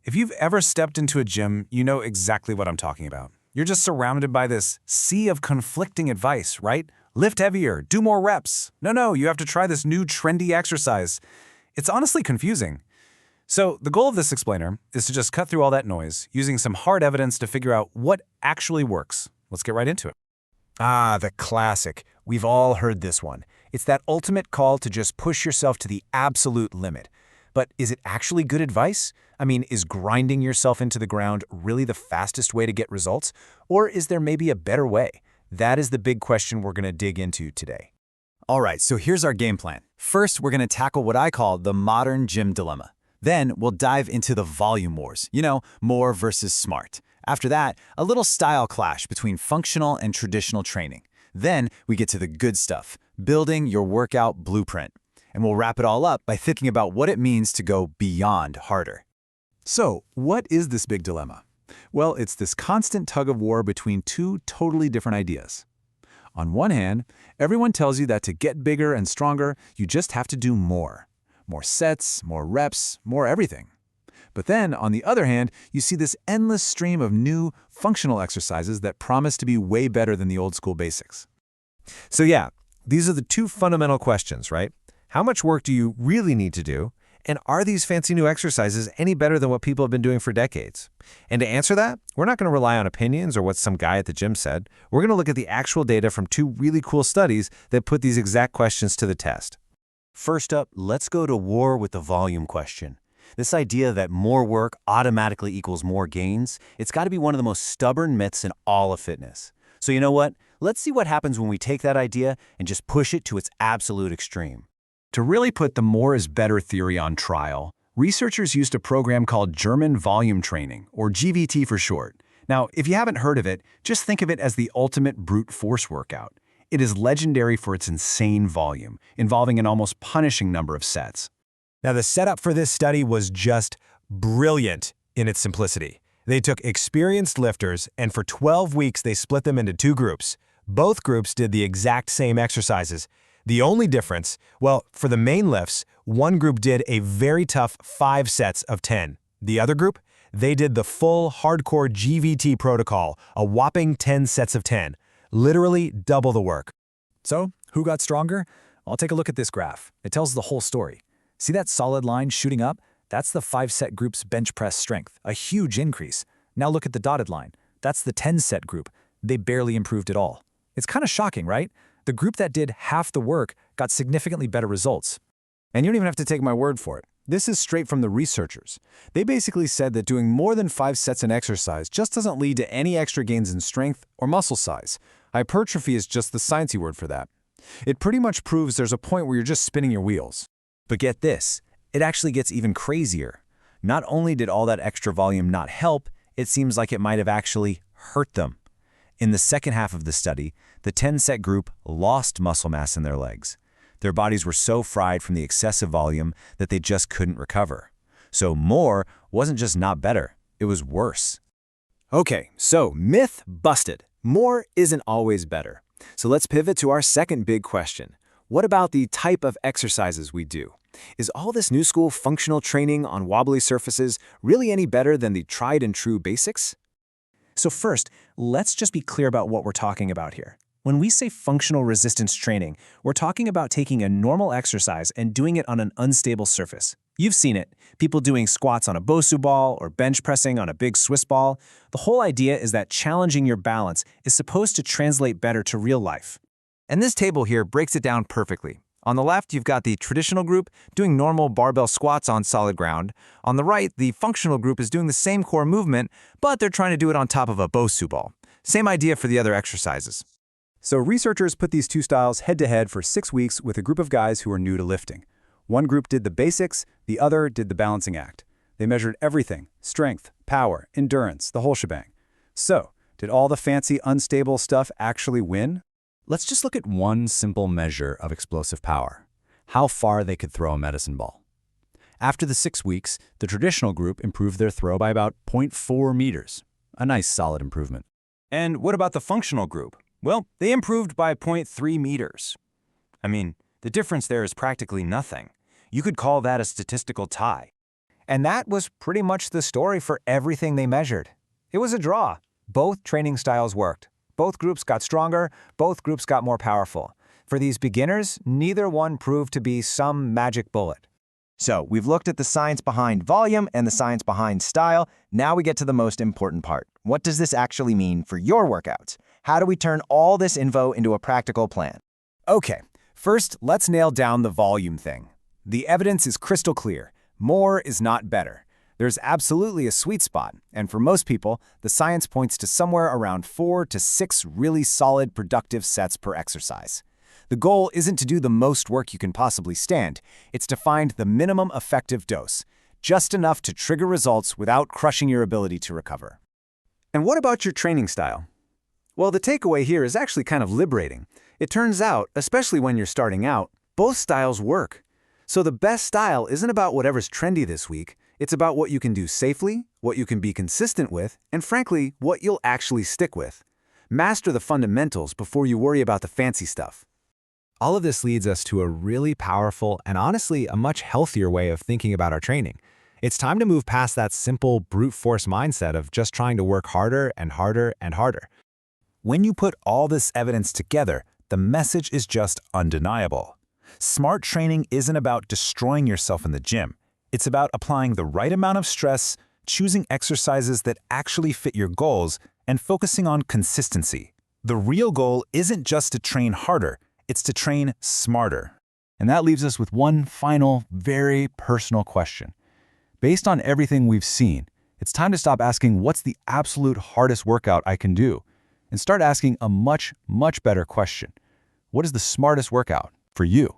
If you've ever stepped into a gym, you know exactly what I'm talking about. You're just surrounded by this sea of conflicting advice, right? Lift heavier, do more reps. No, you have to try this new trendy exercise. It's honestly confusing. So the goal of this explainer is to just cut through all that noise, using some hard evidence to figure out what actually works. Let's get right into it. Ah, the classic. We've all heard this one. It's that ultimate call to just push yourself to the absolute limit. But is it actually good advice? I mean, is grinding yourself into the ground really the fastest way to get results? Or is there maybe a better way? That is the big question we're going to dig into today. All right, so here's our game plan. First, we're going to tackle what I call the modern gym dilemma. Then we'll dive into the volume wars, more versus smart. After that, a little style clash between functional and traditional training. Then we get to the good stuff, building your workout blueprint. And we'll wrap it all up by thinking about what it means to go beyond harder. So, what is this big dilemma? Well, it's this constant tug of war between two totally different ideas. On one hand, everyone tells you that to get bigger and stronger, you just have to do more. More sets, more reps, more everything. But then, on the other hand, you see this endless stream of new, functional exercises that promise to be way better than the old school basics. So yeah, these are the two fundamental questions, right? How much work do you really need to do? And are these fancy new exercises any better than what people have been doing for decades? And to answer that, we're not going to rely on opinions or what some guy at the gym said. We're going to look at the actual data from two really cool studies that put these exact questions to the test. First up, let's go to war with the volume question. This idea that more work automatically equals more gains, it's got to be one of the most stubborn myths in all of fitness. So you know what? Let's see what happens when we take that idea and just push it to its absolute extreme. To really put the more is better theory on trial, researchers used a program called German volume training, or GVT for short. Now, if you haven't heard of it, just think of it as the ultimate brute force workout. It is legendary for its insane volume, involving an almost punishing number of sets. Now, the setup for this study was just brilliant in its simplicity. They took experienced lifters, and for 12 weeks they split them into two groups. Both groups did the exact same exercises. The only difference, well, for the main lifts, one group did a very tough 5 sets of 10. The other group, they did the full hardcore GVT protocol, a whopping 10 sets of 10. Literally double the work. So, who got stronger? I'll take a look at this graph. It tells the whole story. See that solid line shooting up? That's the 5-set group's bench press strength, a huge increase. Now look at the dotted line. That's the 10-set group. They barely improved at all. It's kind of shocking, right? The group that did half the work got significantly better results. And you don't even have to take my word for it. This is straight from the researchers. They basically said that doing more than 5 sets in exercise just doesn't lead to any extra gains in strength or muscle size. Hypertrophy is just the sciencey word for that. It pretty much proves there's a point where you're just spinning your wheels. But get this, it actually gets even crazier. Not only did all that extra volume not help, it seems like it might have actually hurt them. In the second half of the study, the 10-set group lost muscle mass in their legs. Their bodies were so fried from the excessive volume that they just couldn't recover. So more wasn't just not better, it was worse. Okay, so myth busted. More isn't always better. So let's pivot to our second big question. What about the type of exercises we do? Is all this new school functional training on wobbly surfaces really any better than the tried and true basics? So first, let's just be clear about what we're talking about here. When we say functional resistance training, we're talking about taking a normal exercise and doing it on an unstable surface. You've seen it, people doing squats on a Bosu ball or bench pressing on a big Swiss ball. The whole idea is that challenging your balance is supposed to translate better to real life. And this table here breaks it down perfectly. On the left, you've got the traditional group doing normal barbell squats on solid ground. On the right, the functional group is doing the same core movement, but they're trying to do it on top of a Bosu ball. Same idea for the other exercises. So researchers put these two styles head-to-head for 6 weeks with a group of guys who were new to lifting. One group did the basics, the other did the balancing act. They measured everything: strength, power, endurance, the whole shebang. So, did all the fancy, unstable stuff actually win? Let's just look at one simple measure of explosive power: how far they could throw a medicine ball. After the 6 weeks, the traditional group improved their throw by about 0.4 meters. A nice solid improvement. And what about the functional group? Well, they improved by 0.3 meters. I mean, the difference there is practically nothing. You could call that a statistical tie. And that was pretty much the story for everything they measured. It was a draw. Both training styles worked. Both groups got stronger, both groups got more powerful. For these beginners, neither one proved to be some magic bullet. So, we've looked at the science behind volume and the science behind style. Now we get to the most important part. What does this actually mean for your workouts? How do we turn all this info into a practical plan? Okay, first, let's nail down the volume thing. The evidence is crystal clear. More is not better. There's absolutely a sweet spot, and for most people, the science points to somewhere around 4 to 6 really solid, productive sets per exercise. The goal isn't to do the most work you can possibly stand, it's to find the minimum effective dose, just enough to trigger results without crushing your ability to recover. And what about your training style? Well, the takeaway here is actually kind of liberating. It turns out, especially when you're starting out, both styles work. So the best style isn't about whatever's trendy this week, it's about what you can do safely, what you can be consistent with, and frankly, what you'll actually stick with. Master the fundamentals before you worry about the fancy stuff. All of this leads us to a really powerful and honestly a much healthier way of thinking about our training. It's time to move past that simple brute force mindset of just trying to work harder and harder and harder. When you put all this evidence together, the message is just undeniable. Smart training isn't about destroying yourself in the gym. It's about applying the right amount of stress, choosing exercises that actually fit your goals, and focusing on consistency. The real goal isn't just to train harder, it's to train smarter. And that leaves us with one final, very personal question. Based on everything we've seen, it's time to stop asking what's the absolute hardest workout I can do, and start asking a much, much better question. What is the smartest workout for you?